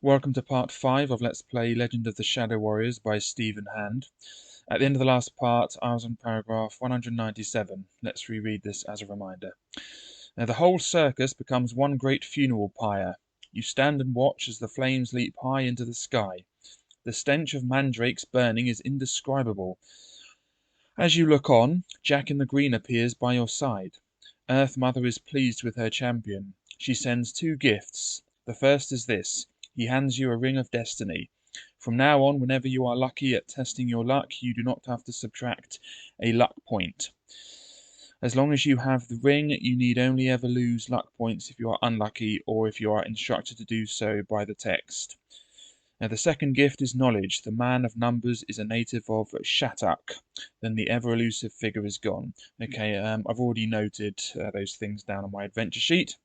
Welcome to part 5 of Let's Play Legend of the Shadow Warriors by Stephen Hand. At the end of the last part, I was on paragraph 197. Let's reread this as a reminder. Now, the whole circus becomes one great funeral pyre. You stand and watch as the flames leap high into the sky. The stench of mandrakes burning is indescribable. As you look on, Jack in the Green appears by your side. Earth Mother is pleased with her champion. She sends 2 gifts. The first is this. He hands you a ring of destiny. From now on, whenever you are lucky at testing your luck, you do not have to subtract a luck point. As long as you have the ring, you need only ever lose luck points if you are unlucky or if you are instructed to do so by the text. Now, the second gift is knowledge. The man of numbers is a native of Shattuck. Then the ever-elusive figure is gone. Okay, I've already noted those things down on my adventure sheet.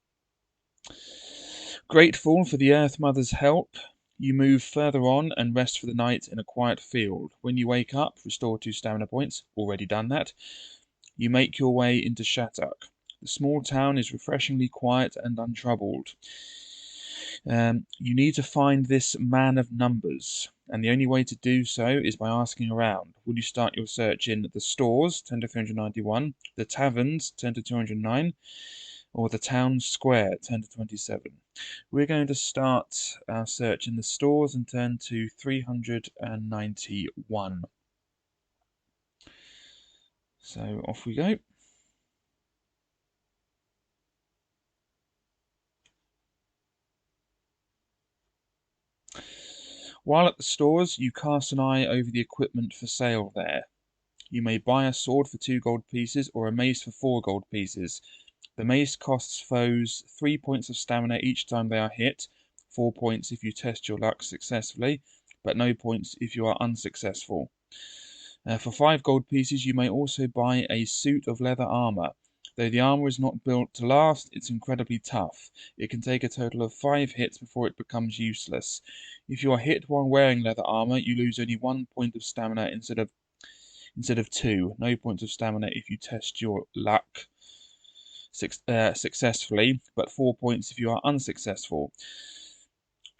Grateful for the Earth Mother's help, you move further on and rest for the night in a quiet field. When you wake up, restore 2 stamina points. Already done that. You make your way into Shattuck. The small town is refreshingly quiet and untroubled. You need to find this man of numbers, and the only way to do so is by asking around. Will you start your search in the stores, 10 to 391, the taverns, 10 to 209, or the town square, 10 to 27? We're going to start our search in the stores and turn to 391. So off we go. While at the stores, you cast an eye over the equipment for sale there. You may buy a sword for 2 gold pieces or a mace for 4 gold pieces. The mace costs foes 3 points of stamina each time they are hit, 4 points if you test your luck successfully, but no points if you are unsuccessful. For 5 gold pieces, you may also buy a suit of leather armor. Though the armor is not built to last, it's incredibly tough. It can take a total of 5 hits before it becomes useless. If you are hit while wearing leather armor, you lose only 1 point of stamina instead of 2. No points of stamina if you test your luck successfully, but 4 points if you are unsuccessful.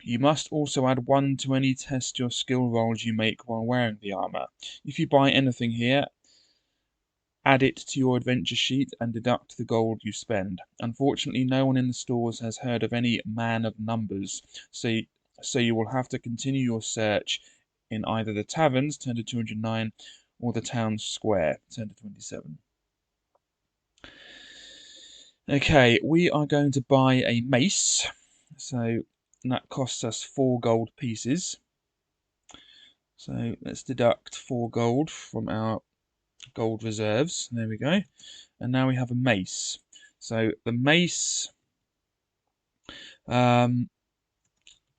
You must also add 1 to any test your skill rolls you make while wearing the armor. If you buy anything here, add it to your adventure sheet and deduct the gold you spend. Unfortunately, no one in the stores has heard of any man of numbers, so you will have to continue your search in either the taverns, 10 to 209, or the town square, 10 to 27. Okay, we are going to buy a mace, so that costs us 4 gold pieces. So let's deduct 4 gold from our gold reserves. There we go. And now we have a mace. So the mace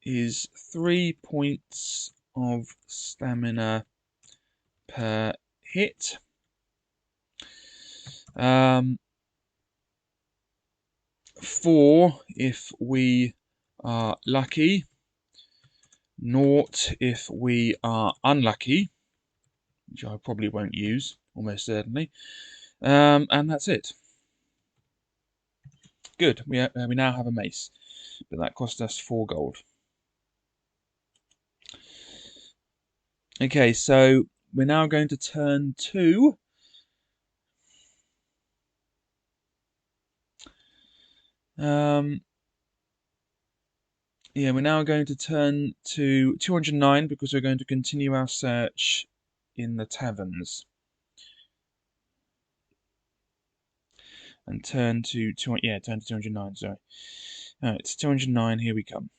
is 3 points of stamina per hit. 4 if we are lucky. 0 if we are unlucky, which I probably won't use, almost certainly. And that's it. Good, we now have a mace, but that cost us 4 gold. Okay, so we're now going to turn to we're now going to turn to 209 because we're going to continue our search in the taverns. And turn to 209, sorry. Alright, it's 209, here we come.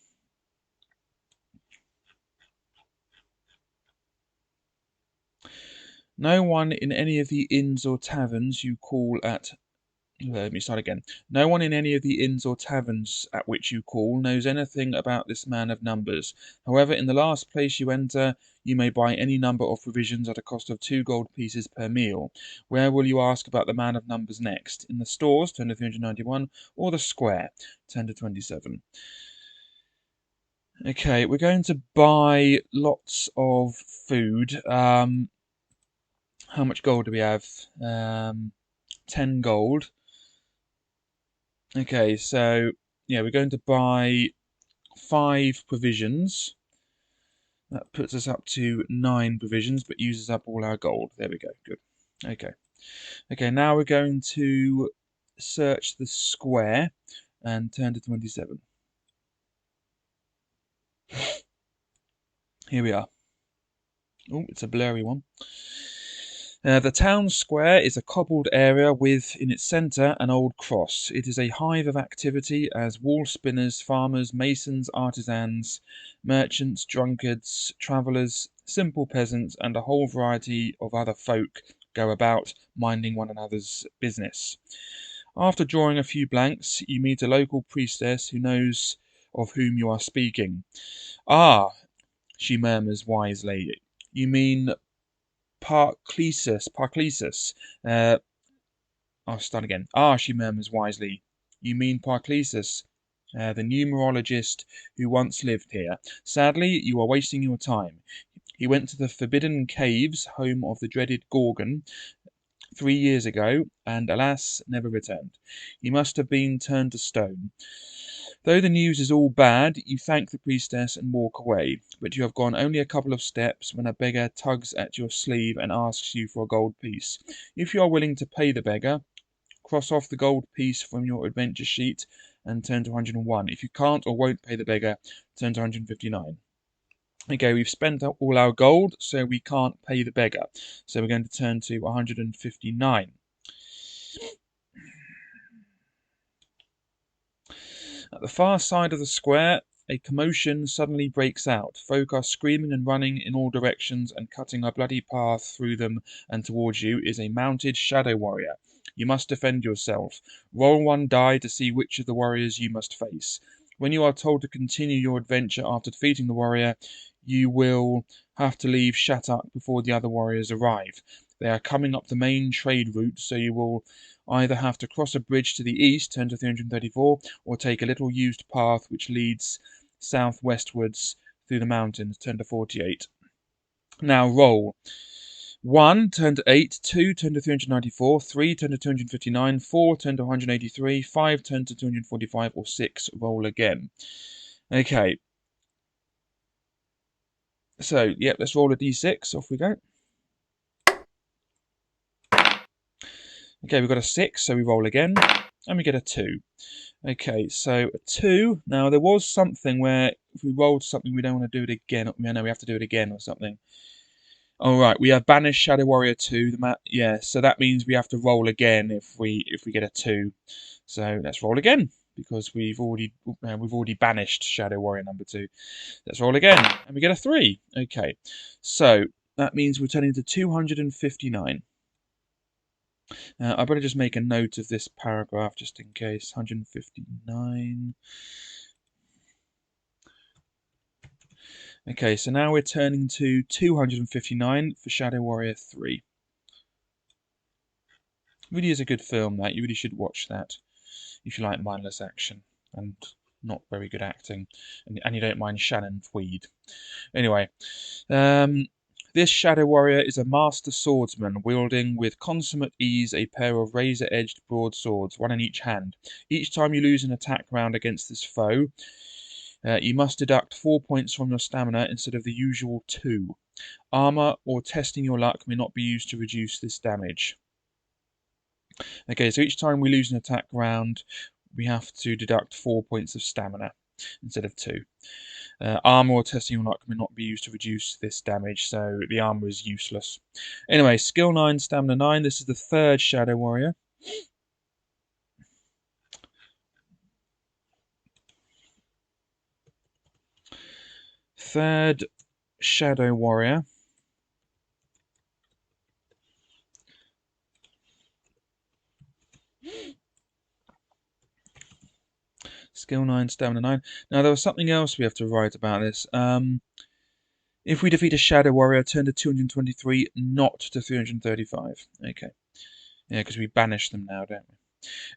No one in any of the inns or taverns you call at... Let me start again. No one in any of the inns or taverns at which you call knows anything about this man of numbers. However, in the last place you enter, you may buy any number of provisions at a cost of 2 gold pieces per meal. Where will you ask about the man of numbers next? In the stores, 10 to 391, or the square, 10 to 27? Okay, we're going to buy lots of food. How much gold do we have? 10 gold. Okay, so yeah, we're going to buy 5 provisions. That puts us up to 9 provisions, but uses up all our gold. There we go. Good. Okay. Okay, now we're going to search the square and turn to 27. Here we are. Oh, it's a blurry one. The town square is a cobbled area with, in its centre, an old cross. It is a hive of activity as wall spinners, farmers, masons, artisans, merchants, drunkards, travellers, simple peasants, and a whole variety of other folk go about, minding one another's business. After drawing a few blanks, you meet a local priestess who knows of whom you are speaking. Ah, she murmurs wisely. You mean Parclesus. I'll start again. Ah, she murmurs wisely. You mean Parclesus, the numerologist who once lived here. Sadly, you are wasting your time. He went to the forbidden caves, home of the dreaded Gorgon, 3 years ago, and alas, never returned. He must have been turned to stone. Though the news is all bad, you thank the priestess and walk away, but you have gone only a couple of steps when a beggar tugs at your sleeve and asks you for a gold piece. If you are willing to pay the beggar, cross off the gold piece from your adventure sheet and turn to 101. If you can't or won't pay the beggar, turn to 159. Okay, we've spent all our gold, so we can't pay the beggar. So we're going to turn to 159. At the far side of the square, a commotion suddenly breaks out. Folk are screaming and running in all directions, and cutting a bloody path through them and towards you is a mounted shadow warrior. You must defend yourself. Roll 1 die to see which of the warriors you must face. When you are told to continue your adventure after defeating the warrior, you will have to leave Shattuck before the other warriors arrive. They are coming up the main trade route, so you will either have to cross a bridge to the east, turn to 334, or take a little used path which leads southwestwards through the mountains, turn to 48. Now roll. 1, turn to 8, 2, turn to 394, 3, turn to 259, 4, turn to 183, 5, turn to 245, or 6, roll again. Okay. So, yep, let's roll a d6, off we go. Okay, we've got a 6, so we roll again, and we get a 2. Okay, so a 2. Now, there was something where if we rolled something, we don't want to do it again. No, we have to do it again or something. All right, we have banished Shadow Warrior 2. Yeah, so that means we have to roll again if we get a 2. So let's roll again because we've already banished Shadow Warrior number 2. Let's roll again, and we get a 3. Okay, so that means we're turning to 259. I better just make a note of this paragraph just in case. 159. Okay, so now we're turning to 259 for Shadow Warrior 3. Really is a good film, that. You really should watch that if you like mindless action and not very good acting, and you don't mind Shannon Tweed. Anyway, this Shadow Warrior is a master swordsman, wielding with consummate ease a pair of razor-edged broadswords, one in each hand. Each time you lose an attack round against this foe, you must deduct 4 points from your stamina instead of the usual 2. Armour or testing your luck may not be used to reduce this damage. Okay, so each time we lose an attack round, we have to deduct 4 points of stamina instead of 2. Armour or testing your luck may not be used to reduce this damage, so the armour is useless. Anyway, skill 9, stamina 9. This is the 3rd Shadow Warrior. Third Shadow Warrior. Skill 9, stamina 9. Now, there was something else we have to write about this. If we defeat a Shadow Warrior, turn to 223, not to 335. Okay. Yeah, because we banish them now, don't we?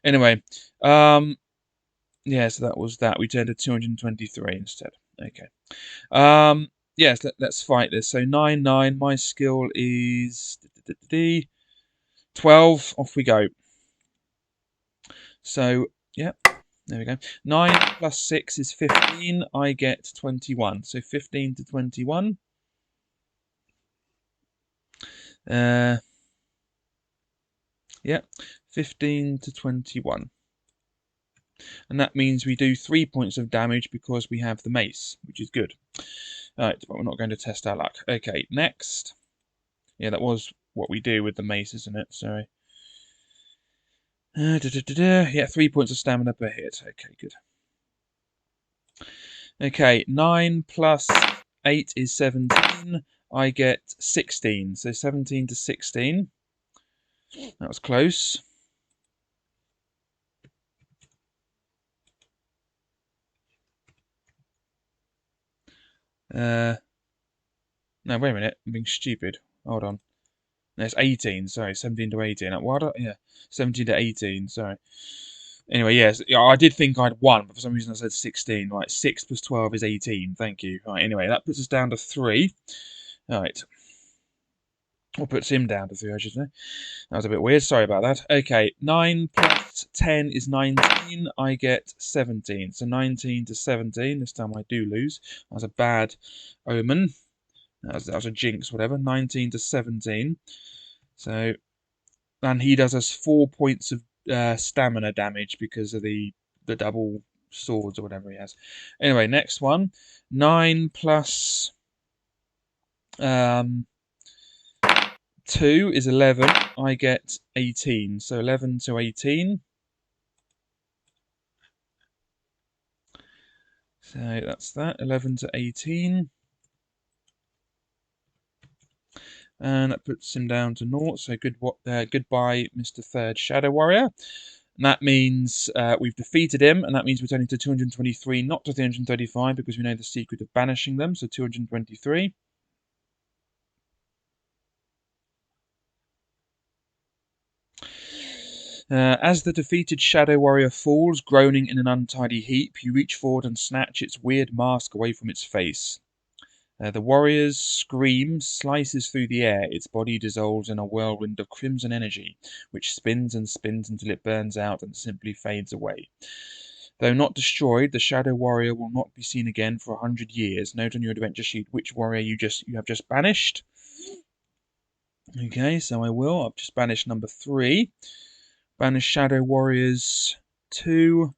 Anyway, yeah, so that was that. We turned to 223 instead. Okay. Yes, let's fight this. So 9, 9. My skill is 12. Off we go. So, yeah. There we go. 9 plus 6 is 15. I get 21. So 15 to 21. Yeah, 15 to 21. And that means we do 3 points of damage because we have the mace, which is good. Alright, but we're not going to test our luck. Okay, next. Yeah, that was what we do with the mace, isn't it? Sorry. Yeah, 3 points of stamina per hit. Okay, good. Okay, 9 plus 8 is 17. I get 16. So 17 to 16. That was close. No, wait a minute. I'm being stupid. Hold on. No, it's 18. Sorry, 17 to 18. Yeah, 17 to 18. Sorry. Anyway, yes, I did think I'd won, but for some reason I said 16. Right, 6 plus 12 is 18. Thank you. Right, anyway, that puts us down to 3. Right. Or puts him down to 3, I should say. That was a bit weird. Sorry about that. Okay, 9 plus 10 is 19. I get 17. So 19 to 17. This time I do lose. That was a bad omen. That was a jinx, whatever. 19 to 17. So, and he does us 4 points of stamina damage because of the double swords or whatever he has. Anyway, next one. 9 plus 2 is 11. I get 18. So 11 to 18. So that's that. 11 to 18. And that puts him down to 0. So goodbye, Mr. Third Shadow Warrior. And that means we've defeated him, and that means we're turning to 223, not to 335, because we know the secret of banishing them. So 223. As the defeated Shadow Warrior falls, groaning in an untidy heap, you reach forward and snatch its weird mask away from its face. The warrior's scream slices through the air. Its body dissolves in a whirlwind of crimson energy, which spins and spins until it burns out and simply fades away. Though not destroyed, the Shadow Warrior will not be seen again for 100 years. Note on your adventure sheet which warrior you have just banished. Okay, so I will. I've just banished number 3. Banish Shadow Warriors 2,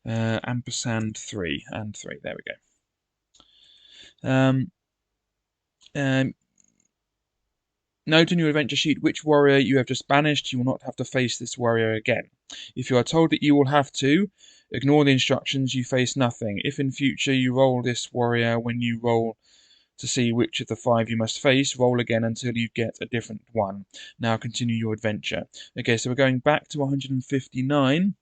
ampersand 3, and 3. There we go. Note on your adventure sheet which warrior you have just banished. You will not have to face this warrior again. If you are told that you will have to, ignore the instructions. You face nothing. If in future you roll this warrior, when you roll to see which of the 5 you must face, roll again until you get a different one. Now continue your adventure. Okay, so we're going back to 159.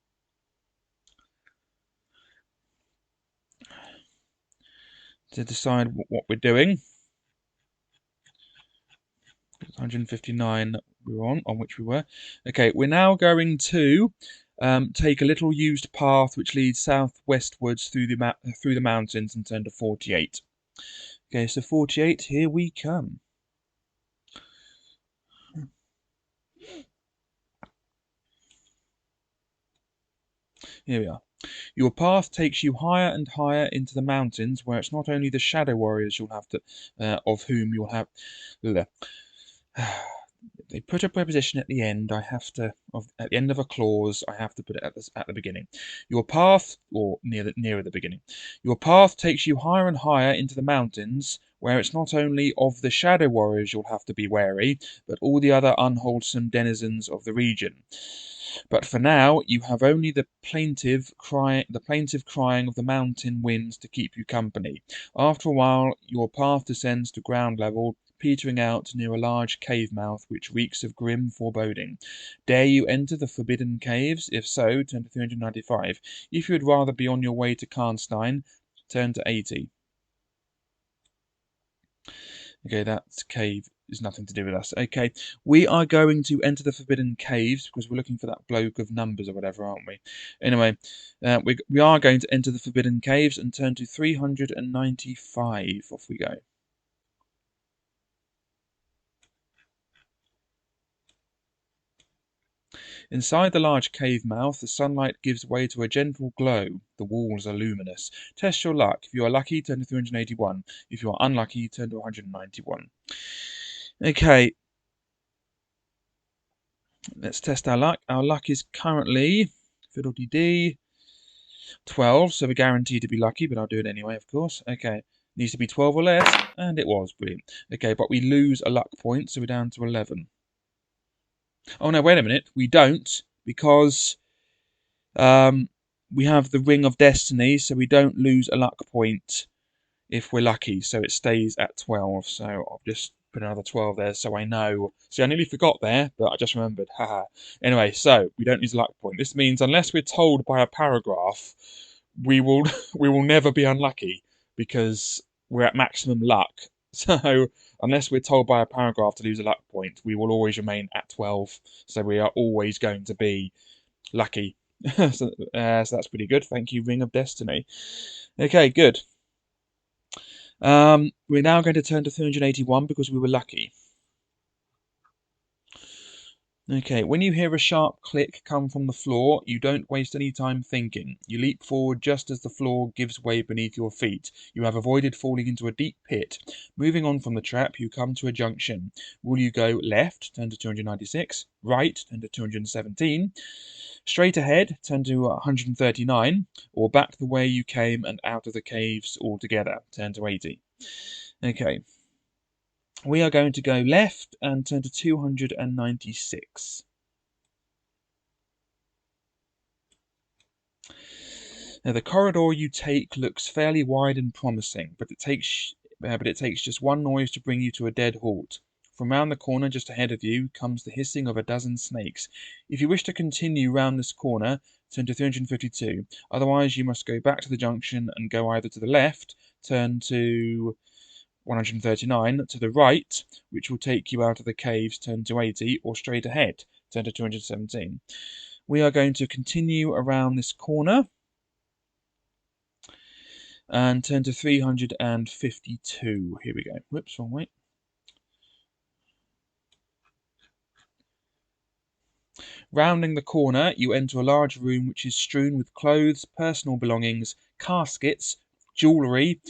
To decide what we're doing. 159 we were on which we were. Okay, we're now going to take a little used path which leads southwestwards through the mountains and turn to 48. Okay, so 48, here we come. Here we are. Your path takes you higher and higher into the mountains, where it's not only the Shadow Warriors you'll have to, of whom you'll have. They put a preposition at the end. At the end of a clause, I have to put it at the beginning. Your path, or nearer the beginning. Your path takes you higher and higher into the mountains, where it's not only of the Shadow Warriors you'll have to be wary, but all the other unwholesome denizens of the region. But for now, you have only the plaintive crying of the mountain winds to keep you company. After a while, your path descends to ground level, petering out near a large cave mouth which reeks of grim foreboding. Dare you enter the forbidden caves? If so, turn to 395. If you would rather be on your way to Karnstein, turn to 80. Okay, that cave is nothing to do with us. Okay, we are going to enter the forbidden caves because we're looking for that bloke of numbers or whatever, aren't we? Anyway, we are going to enter the forbidden caves and turn to 395. Off we go. Inside the large cave mouth, the sunlight gives way to a gentle glow. The walls are luminous. Test your luck. If you are lucky, turn to 381. If you are unlucky, turn to 191. Okay. Let's test our luck. Our luck is currently fiddle-dee-dee 12, so we're guaranteed to be lucky, but I'll do it anyway, of course. Okay. Needs to be 12 or less, and it was. Brilliant. Okay, but we lose a luck point, so we're down to 11. Oh, no, wait a minute. We don't, because we have the Ring of Destiny, so we don't lose a luck point if we're lucky, so it stays at 12. So I'll just put another 12 there so I know. See, I nearly forgot there, but I just remembered. Haha. Anyway, so we don't lose a luck point. This means unless we're told by a paragraph, we will we will never be unlucky because we're at maximum luck. So unless we're told by a paragraph to lose a luck point, we will always remain at 12. So we are always going to be lucky. So that's pretty good. Thank you, Ring of Destiny. Okay, good. We're now going to turn to 381 because we were lucky. Okay, when you hear a sharp click come from the floor, you don't waste any time thinking. You leap forward just as the floor gives way beneath your feet. You have avoided falling into a deep pit. Moving on from the trap, you come to a junction. Will you go left, turn to 296, right, turn to 217, straight ahead, turn to 139, or back the way you came and out of the caves altogether, turn to 80? Okay. We are going to go left and turn to 296. Now, the corridor you take looks fairly wide and promising, but it takes just one noise to bring you to a dead halt. From round the corner just ahead of you comes the hissing of a dozen snakes. If you wish to continue round this corner, turn to 352. Otherwise, you must go back to the junction and go either to the left, turn to 139, to the right, which will take you out of the caves, turn to 80, or straight ahead, turn to 217. We are going to continue around this corner and turn to 352. Here we go. Whoops, wrong way. Rounding the corner, you enter a large room which is strewn with clothes, personal belongings, caskets, jewellery,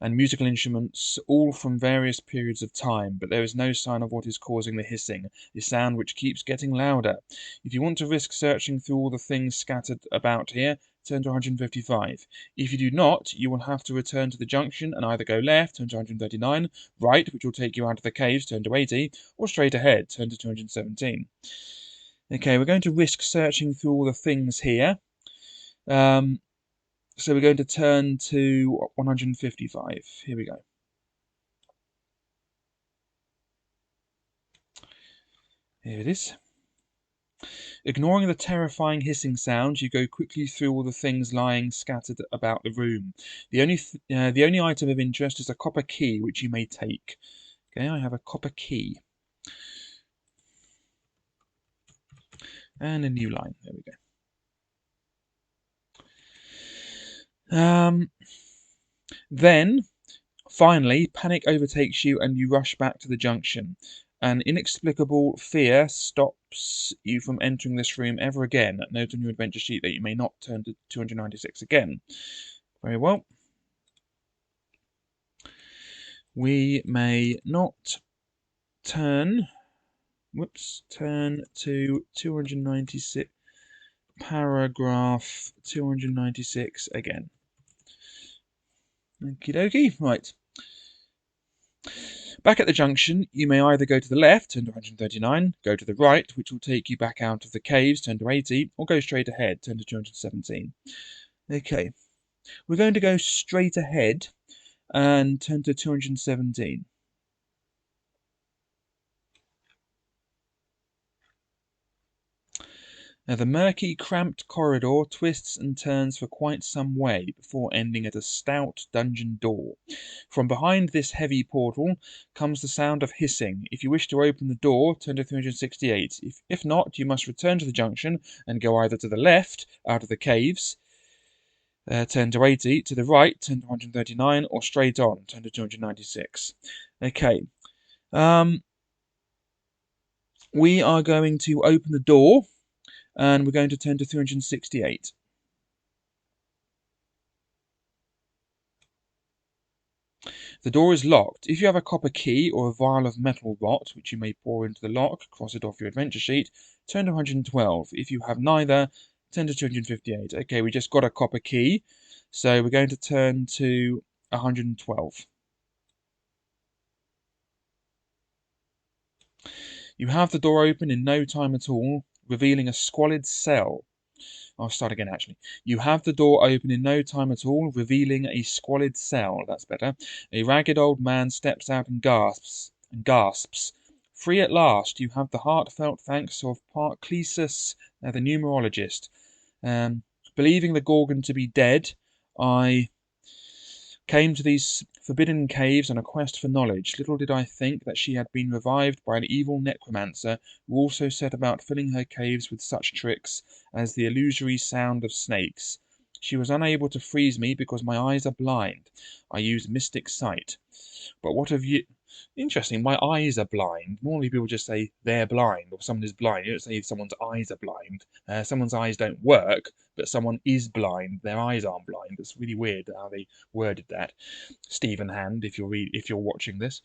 and musical instruments, all from various periods of time, but there is no sign of what is causing the hissing, the sound which keeps getting louder. If you want to risk searching through all the things scattered about here, turn to 155. If you do not, you will have to return to the junction and either go left, turn to 139, right, which will take you out of the caves, turn to 80, or straight ahead, turn to 217. Okay, we're going to risk searching through all the things here. So we're going to turn to 155. Here we go. Here it is. Ignoring the terrifying hissing sound, you go quickly through all the things lying scattered about the room. The only item of interest is a copper key, which you may take. Okay, I have a copper key. And a new line. There we go. Then, finally, panic overtakes you and you rush back to the junction. An inexplicable fear stops you from entering this room ever again. Note on your adventure sheet that you may not turn to 296 again. Very well. We may not turn to 296, paragraph 296 again. Okie dokie, right. Back at the junction, you may either go to the left, turn to 139, go to the right, which will take you back out of the caves, turn to 80, or go straight ahead, turn to 217. Okay, we're going to go straight ahead and turn to 217. Now, the murky, cramped corridor twists and turns for quite some way before ending at a stout dungeon door. From behind this heavy portal comes the sound of hissing. If you wish to open the door, turn to 368. If not, you must return to the junction and go either to the left, out of the caves, turn to 80, to the right, turn to 139, or straight on, turn to 296. Okay. We are going to open the door And we're going to turn to 368. The door is locked. If you have a copper key or a vial of metal rot, which you may pour into the lock, cross it off your adventure sheet, turn to 112. If you have neither, turn to 258. Okay, we just got a copper key, so we're going to turn to 112. You have the door open in no time at all, revealing a squalid cell. I'll start again, actually. You have the door open in no time at all, revealing a squalid cell. That's better. A ragged old man steps out and gasps. Free at last, you have the heartfelt thanks of Parclesus, the numerologist. Believing the Gorgon to be dead, I came to these forbidden caves on a quest for knowledge. Little did I think that she had been revived by an evil necromancer who also set about filling her caves with such tricks as the illusory sound of snakes. She was unable to freeze me because my eyes are blind. I use mystic sight. But what have you... Interesting, my eyes are blind. Normally people just say they're blind or someone is blind. You don't say someone's eyes are blind. Someone's eyes don't work, but someone is blind. Their eyes aren't blind. It's really weird how they worded that. Stephen Hand, if you're watching this.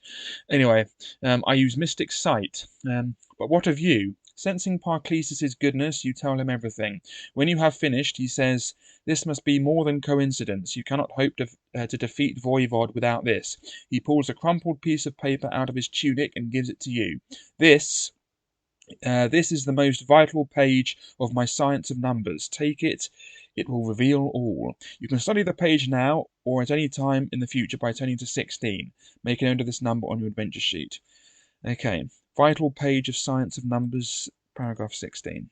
Anyway, I use mystic sight. But what of you? Sensing Parclesus' goodness, you tell him everything. When you have finished, he says, "This must be more than coincidence. You cannot hope to defeat Voivod without this." He pulls a crumpled piece of paper out of his tunic and gives it to you. This is the most vital page of my science of numbers. Take it. It will reveal all. You can study the page now or at any time in the future by turning to 16. Make a note of this number on your adventure sheet. Okay, vital page of science of numbers, paragraph 16.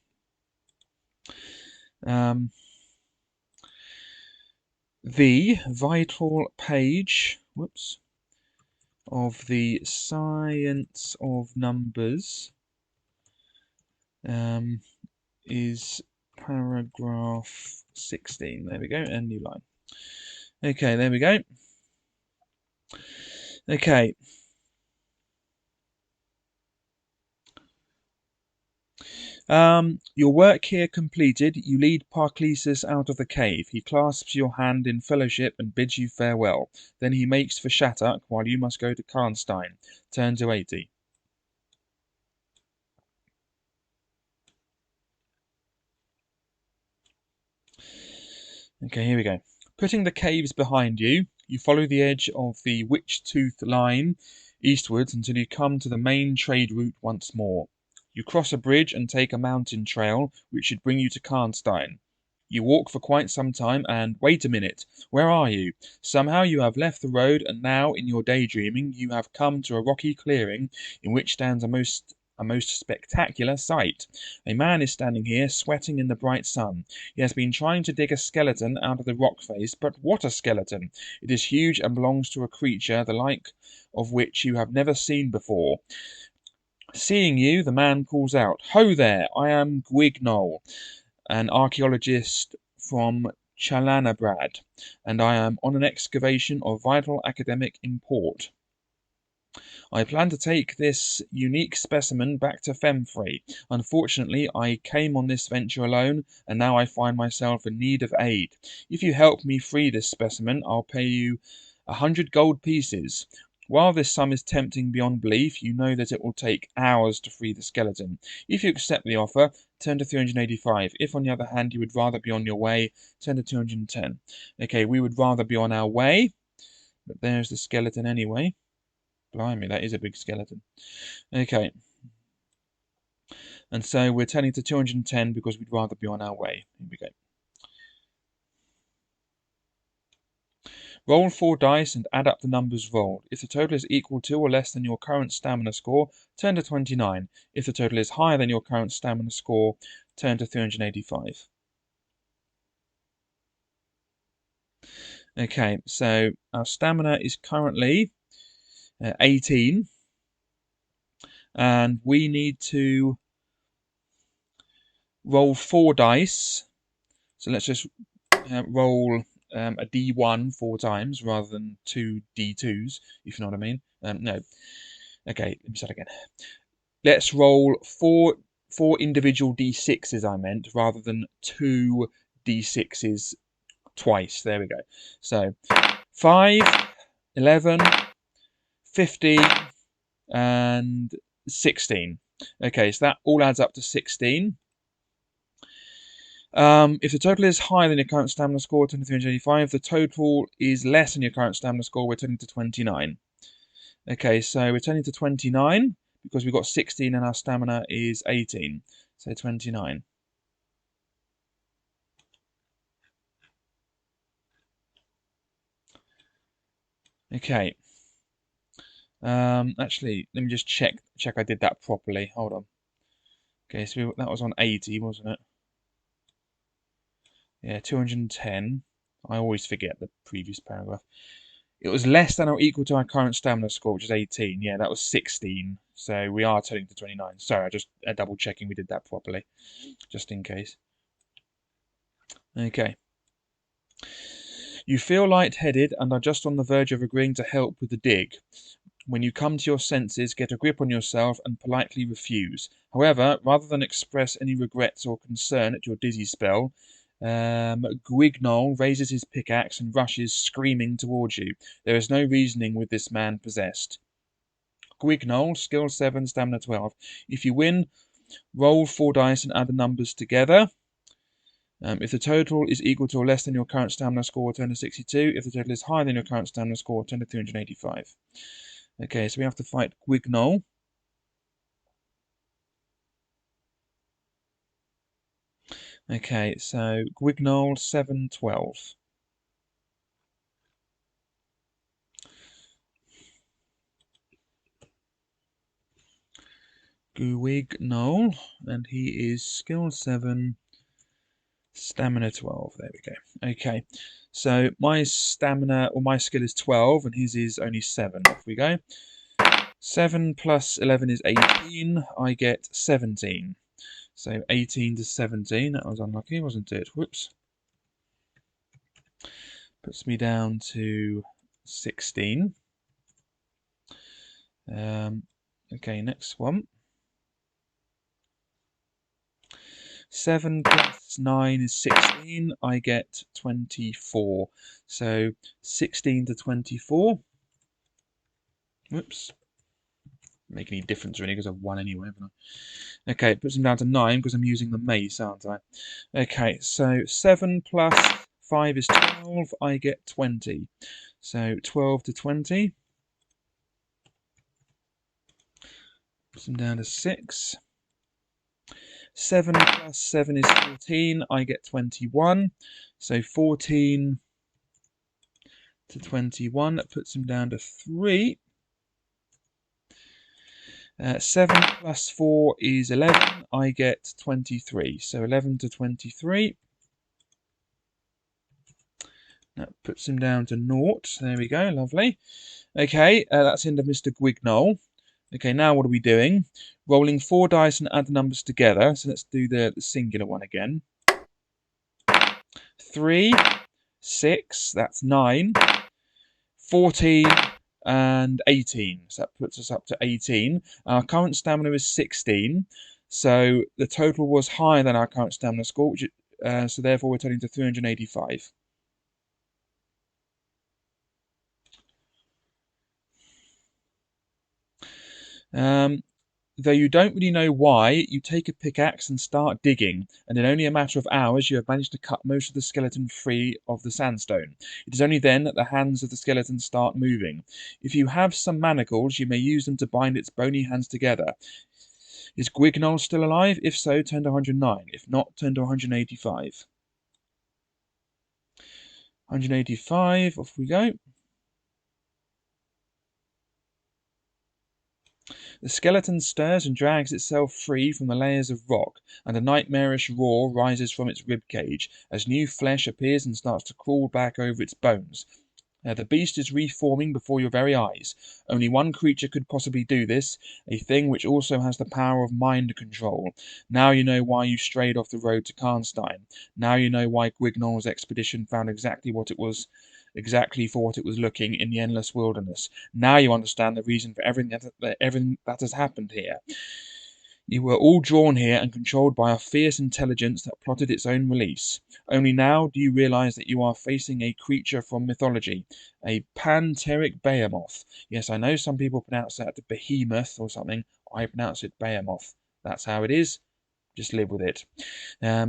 The vital page, of the science of numbers is paragraph 16. There we go, and new line. Okay, there we go. Okay. Your work here completed, you lead Parclesus out of the cave. He clasps your hand in fellowship and bids you farewell. Then he makes for Shattuck, while you must go to Karnstein. Turn to 80. Okay, here we go. Putting the caves behind you, you follow the edge of the Witch-Tooth line eastwards until you come to the main trade route once more. You cross a bridge and take a mountain trail, which should bring you to Karnstein. You walk for quite some time and, wait a minute, where are you? Somehow you have left the road and now, in your daydreaming, you have come to a rocky clearing in which stands a most spectacular sight. A man is standing here, sweating in the bright sun. He has been trying to dig a skeleton out of the rock face, but what a skeleton! It is huge and belongs to a creature the like of which you have never seen before. Seeing you, the man calls out, "Ho there! I am Gwignol, an archaeologist from Chalanabrad, and I am on an excavation of vital academic import. I plan to take this unique specimen back to Femfrey. Unfortunately, I came on this venture alone, and now I find myself in need of aid. If you help me free this specimen, I'll pay you 100 gold pieces. While this sum is tempting beyond belief, you know that it will take hours to free the skeleton. If you accept the offer, turn to 385. If, on the other hand, you would rather be on your way, turn to 210. Okay, we would rather be on our way, but there's the skeleton anyway. Blimey, that is a big skeleton. Okay. And so we're turning to 210 because we'd rather be on our way. Here we go. Roll 4 dice and add up the numbers rolled. If the total is equal to or less than your current stamina score, turn to 29. If the total is higher than your current stamina score, turn to 385. Okay, so our stamina is currently 18. And we need to roll 4 dice. So let's just roll a D1 4 times rather than 2 D2s, if you know what I mean. No. Okay, let me start again. Let's roll 4 individual d6s I meant, rather than 2 d6s twice. There we go. So 5, 11, 15, and 16. Okay, so that all adds up to 16. If the total is higher than your current stamina score, turn to 385. If the total is less than your current stamina score, we're turning to 29. Okay, so we're turning to 29 because we've got 16 and our stamina is 18. So 29. Okay. Actually, let me just check I did that properly. Hold on. Okay, so that was on 80, wasn't it? Yeah, 210. I always forget the previous paragraph. It was less than or equal to our current stamina score, which is 18. Yeah, that was 16. So we are turning to 29. Sorry, I just double checking we did that properly, just in case. Okay. You feel lightheaded and are just on the verge of agreeing to help with the dig. When you come to your senses, get a grip on yourself and politely refuse. However, rather than express any regrets or concern at your dizzy spell, Guignol raises his pickaxe and rushes screaming towards you. There is no reasoning with this man possessed. Guignol, skill 7, stamina 12. If you win, roll 4 dice and add the numbers together. If the total is equal to or less than your current stamina score, turn to 62. If the total is higher than your current stamina score, turn to 385. Okay, so we have to fight Guignol. Okay, so Guignol 712. Guignol, and he is skill 7, stamina 12. There we go. Okay, so my stamina, or my skill is 12, and his is only 7. Off we go. 7 plus 11 is 18. I get 17. So 18 to 17. That was unlucky, wasn't it? Whoops. Puts me down to 16. Okay, next one. 7 plus 9 is 16. I get 24. So 16 to 24. Whoops. Make any difference really because I've won anyway, haven't I? Okay, it puts them down to 9 because I'm using the mace, aren't I? Okay, so 7 plus 5 is 12. I get 20. So 12 to 20. Puts them down to 6. 7 plus 7 is 14. I get 21. So 14 to 21. That puts him down to 3. 7 plus 4 is 11. I get 23. So 11 to 23. That puts him down to 0. There we go. Lovely. Okay, that's the end of Mr. Guignol. Okay, now what are we doing? Rolling 4 dice and add the numbers together. So let's do the singular one again. 3, 6, that's 9, 14, and 18. So that puts us up to 18. Our current stamina is 16. So the total was higher than our current stamina score, which so therefore we're turning to 385. Though you don't really know why, you take a pickaxe and start digging, and in only a matter of hours you have managed to cut most of the skeleton free of the sandstone. It is only then that the hands of the skeleton start moving. If you have some manacles, you may use them to bind its bony hands together. Is Guignol still alive? If so, turn to 109. If not, turn to 185. 185, off we go. The skeleton stirs and drags itself free from the layers of rock, and a nightmarish roar rises from its rib cage as new flesh appears and starts to crawl back over its bones. The beast is reforming before your very eyes. Only one creature could possibly do this, a thing which also has the power of mind control. Now you know why you strayed off the road to Karnstein. Now you know why Guignol's expedition found exactly for what it was looking in the endless wilderness. Now you understand the reason for everything that has happened here. You were all drawn here and controlled by a fierce intelligence that plotted its own release. Only now do you realize that you are facing a creature from mythology, a panteric behemoth. Yes, I know some people pronounce that behemoth or something. I pronounce it behemoth. That's how it is. Just live with it.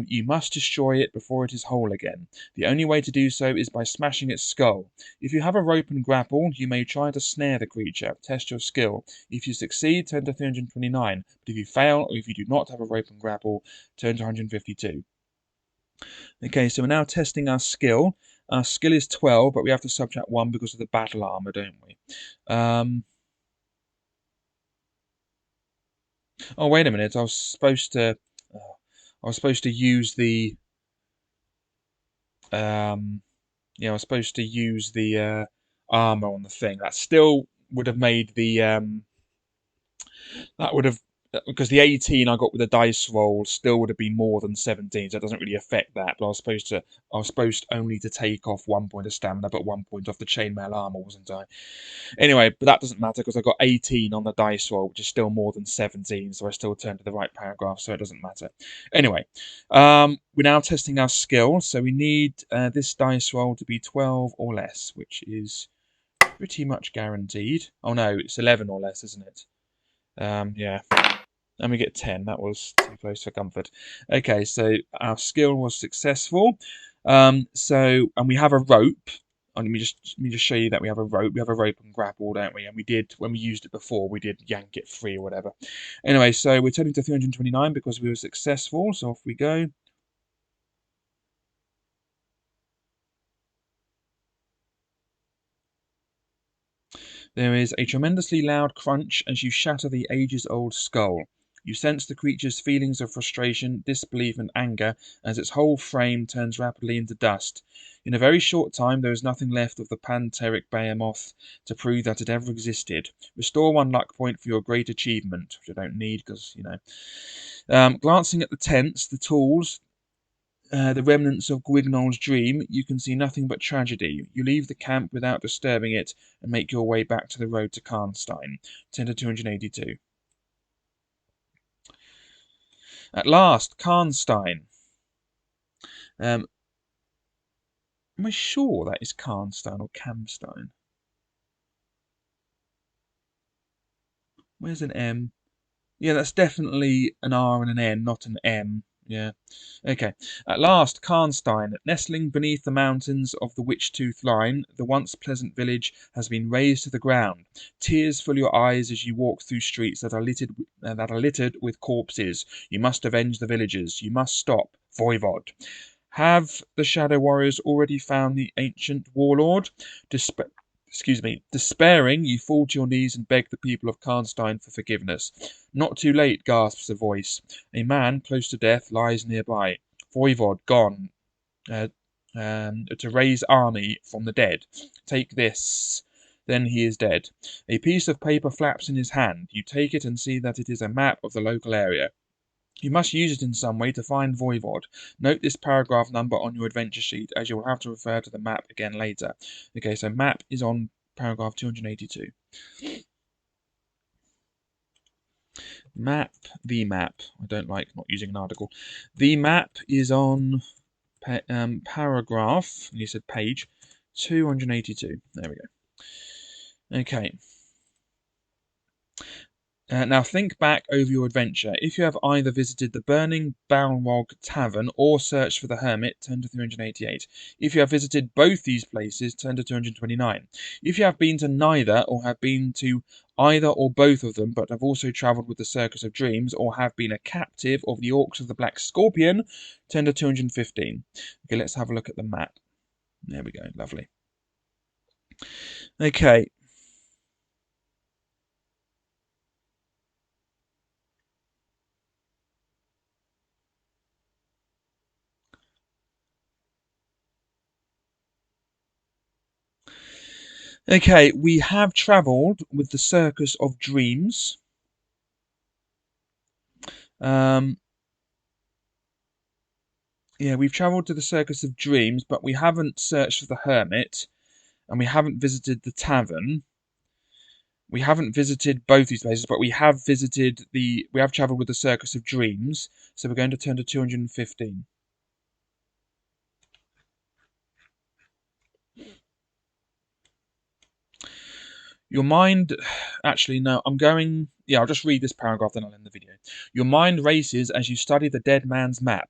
You must destroy it before it is whole again. The only way to do so is by smashing its skull. If you have a rope and grapple, you may try to snare the creature. Test your skill. If you succeed, turn to 329. But if you fail, or if you do not have a rope and grapple, turn to 152. Okay, so we're now testing our skill. Our skill is 12, but we have to subtract 1 because of the battle armor, don't we? Oh, wait a minute. I was supposed to use the yeah, I was supposed to use the armor on the thing. That still would have made the that would have, because the 18 I got with the dice roll still would have been more than 17, so it doesn't really affect that. But I was supposed only to take off 1 point of stamina, but 1 point off the chainmail armor, wasn't I? Anyway, but that doesn't matter because I got 18 on the dice roll, which is still more than 17, so I still turned to the right paragraph, so it doesn't matter. Anyway, we're now testing our skill, so we need this dice roll to be 12 or less, which is pretty much guaranteed. Oh no, it's 11 or less, isn't it? Yeah. And we get 10. That was too close for comfort. Okay, so our skill was successful. And we have a rope. Let me just show you that we have a rope. We have a rope and grapple, don't we? And we did, when we used it before, we did yank it free or whatever. Anyway, so we're turning to 329 because we were successful. So off we go. There is a tremendously loud crunch as you shatter the ages-old skull. You sense the creature's feelings of frustration, disbelief, and anger as its whole frame turns rapidly into dust. In a very short time, there is nothing left of the panteric behemoth to prove that it ever existed. Restore 1 luck point for your great achievement, which I don't need because, you know. Glancing at the tents, the tools, the remnants of Guignol's dream, you can see nothing but tragedy. You leave the camp without disturbing it and make your way back to the road to Karnstein. 10 to 282. At last, Karnstein. Am I sure that is Karnstein or Camstein? Where's an M? Yeah, that's definitely an R and an N, not an M. Yeah. Okay. At last, Karnstein, nestling beneath the mountains of the Witch-Tooth Line, the once pleasant village has been razed to the ground. Tears fill your eyes as you walk through streets that are littered with corpses. You must avenge the villagers. You must stop Voivod. Have the Shadow Warriors already found the ancient warlord? Despairing, you fall to your knees and beg the people of Karnstein for forgiveness. Not too late, gasps a voice. A man, close to death, lies nearby. Voivod, gone to raise army from the dead. Take this. Then he is dead. A piece of paper flaps in his hand. You take it and see that it is a map of the local area. You must use it in some way to find Voivod. Note this paragraph number on your adventure sheet, as you will have to refer to the map again later. Okay, so map is on paragraph 282. The map. I don't like not using an article. The map is on paragraph, you said page, 282. There we go. Okay. Now think back over your adventure. If you have either visited the burning Balrog Tavern or searched for the Hermit, turn to 388. If you have visited both these places, turn to 229. If you have been to neither or have been to either or both of them, but have also travelled with the Circus of Dreams or have been a captive of the Orcs of the Black Scorpion, turn to 215. Okay, let's have a look at the map. There we go, lovely. Okay. Okay, we have travelled with the Circus of Dreams. Yeah, we've travelled to the Circus of Dreams, but we haven't searched for the Hermit, and we haven't visited the tavern. We haven't visited both these places, but we have travelled with the Circus of Dreams, so we're going to turn to 215. Your mind, actually, no, I'll just read this paragraph, then I'll end the video. Your mind races as you study the dead man's map.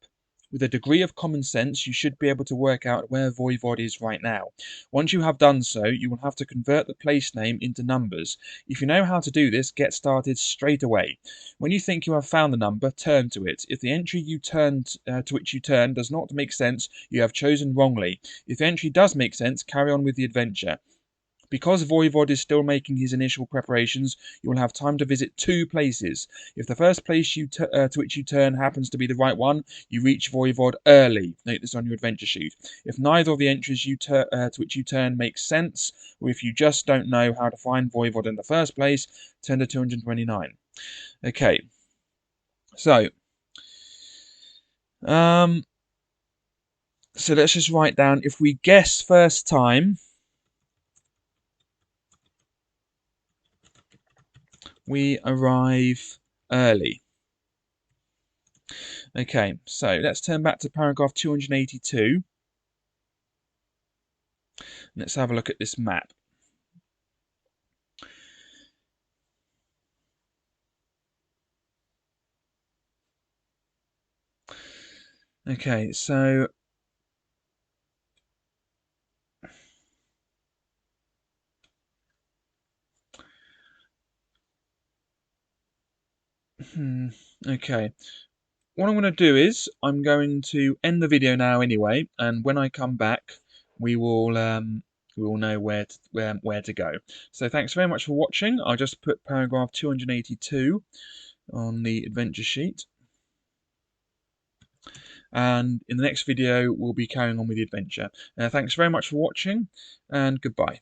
With a degree of common sense, you should be able to work out where Voivod is right now. Once you have done so, you will have to convert the place name into numbers. If you know how to do this, get started straight away. When you think you have found the number, turn to it. If the entry to which you turn does not make sense, you have chosen wrongly. If the entry does make sense, carry on with the adventure. Because Voivod is still making his initial preparations, you will have time to visit 2 places. If the first place to which you turn happens to be the right one, you reach Voivod early. Note this on your adventure sheet. If neither of the entries to which you turn makes sense, or if you just don't know how to find Voivod in the first place, turn to 229. Okay, so let's just write down, if we guess first time, we arrive early. Okay, so let's turn back to paragraph 282. Let's have a look at this map. Okay, so okay. What I'm going to do is I'm going to end the video now anyway, and when I come back, we will know where to go. So thanks very much for watching. I'll just put paragraph 282 on the adventure sheet, and in the next video we'll be carrying on with the adventure. Thanks very much for watching, and goodbye.